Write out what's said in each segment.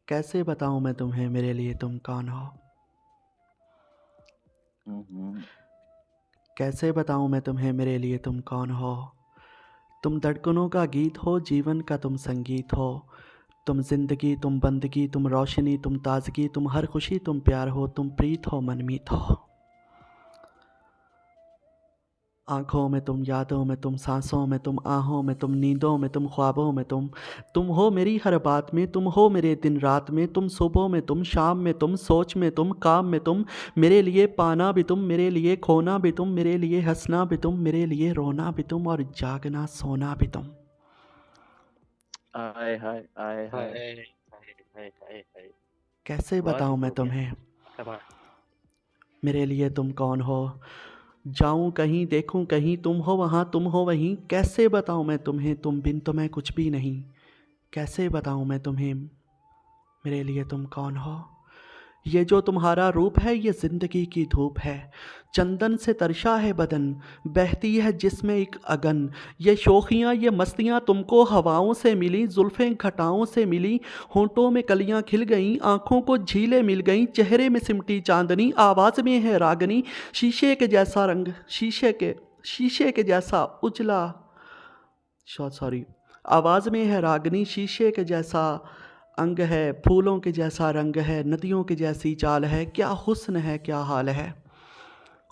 कैसे बताऊं मैं तुम्हें मेरे लिए तुम कौन हो। हम्म। कैसे बताऊं मैं तुम्हें मेरे लिए तुम कौन हो। तुम धड़कनों का गीत हो, जीवन का तुम संगीत हो। तुम जिंदगी, तुम बंदगी, तुम रोशनी, तुम ताजगी, तुम हर खुशी, तुम प्यार हो, तुम प्रीत हो, मनमीत हो। आँखों में तुम, यादों में तुम, सांसों में तुम, आहों में तुम, नींदों में तुम, ख्वाबों में तुम हो मेरी हर बात में, तुम हो मेरे दिन रात में, तुम सुबह में तुम, शाम में तुम, सोच में तुम, काम में तुम। मेरे लिए पाना भी तुम, मेरे लिए खोना भी तुम, मेरे लिए हंसना भी तुम, मेरे लिए रोना भी तुम, और जागना सोना भी तुम। आय हाय आय हाय हाय। हाय हाय हाय हाय। कैसे बहुत ही बताऊँ मैं खूब यार। तुम्हें कमाल। मेरे लिए तुम कौन हो। जाऊं कहीं, देखूं कहीं, तुम हो वहाँ, तुम हो वहीं। कैसे बताऊं मैं तुम्हें, तुम बिन तो मैं कुछ भी नहीं। कैसे बताऊं मैं तुम्हें मेरे लिए तुम कौन हो। ये जो तुम्हारा रूप है, ये जिंदगी की धूप है। चंदन से तरशा है बदन, बहती है जिसमें एक अगन। ये शोखियाँ, ये मस्तियाँ तुमको हवाओं से मिली, जुल्फ़ें घटाओं से मिली। होंठों में कलियाँ खिल गईं, आँखों को झीलें मिल गईं, चेहरे में सिमटी चांदनी, आवाज़ में है रागनी। शीशे के जैसा रंग, शीशे के जैसा उजला, सॉरी, आवाज़ में है रागनी, शीशे के जैसा अंग है, फूलों के जैसा रंग है, नदियों की जैसी चाल है, क्या हुस्न है, क्या हाल है।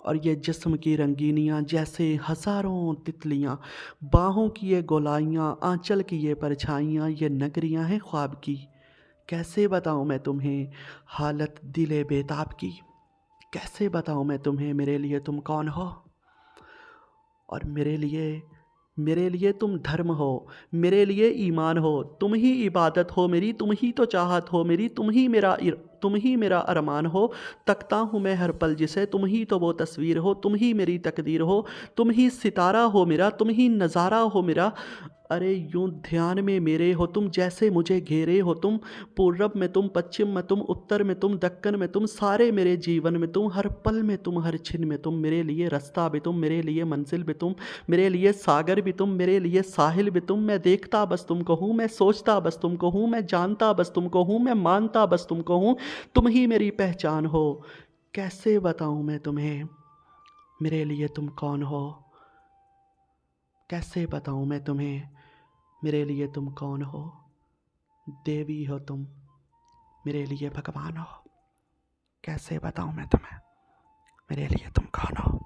और ये जिस्म की रंगीनियाँ जैसे हज़ारों तितलियाँ, बाहों की ये गोलाइयाँ, आंचल की ये परछाइयाँ, ये नगरियाँ हैं ख्वाब की। कैसे बताऊँ मैं तुम्हें हालत दिले बेताब की। कैसे बताऊँ मैं तुम्हें मेरे लिए तुम कौन हो। और मेरे लिए तुम धर्म हो, मेरे लिए ईमान हो, तुम ही इबादत हो मेरी, तुम ही तो चाहत हो मेरी, तुम ही मेरा अरमान हो। तकता हूँ मैं हर पल जिसे, तुम ही तो वो तस्वीर हो, तुम ही मेरी तकदीर हो। तुम ही सितारा हो मेरा, तुम ही नज़ारा हो मेरा। अरे यूं ध्यान में मेरे हो तुम, जैसे मुझे घेरे हो तुम। पूरब में तुम, पश्चिम में तुम, उत्तर में तुम, दक्कन में तुम, सारे मेरे जीवन में तुम, हर पल में तुम, हर छिन में तुम। मेरे लिए रास्ता भी तुम, मेरे लिए मंजिल भी तुम, मेरे लिए सागर भी तुम, मेरे लिए साहिल भी तुम। मैं देखता बस तुमको हूँ, मैं सोचता बस तुमको हूँ, मैं जानता बस तुमको हूँ, मैं मानता बस तुमको हूँ। तुम ही मेरी पहचान हो। कैसे बताऊँ मैं तुम्हें मेरे लिए तुम कौन हो। कैसे बताऊँ मैं तुम्हें मेरे लिए तुम कौन हो। देवी हो तुम, मेरे लिए भगवान हो। कैसे बताऊँ मैं तुम्हें मेरे लिए तुम कौन हो।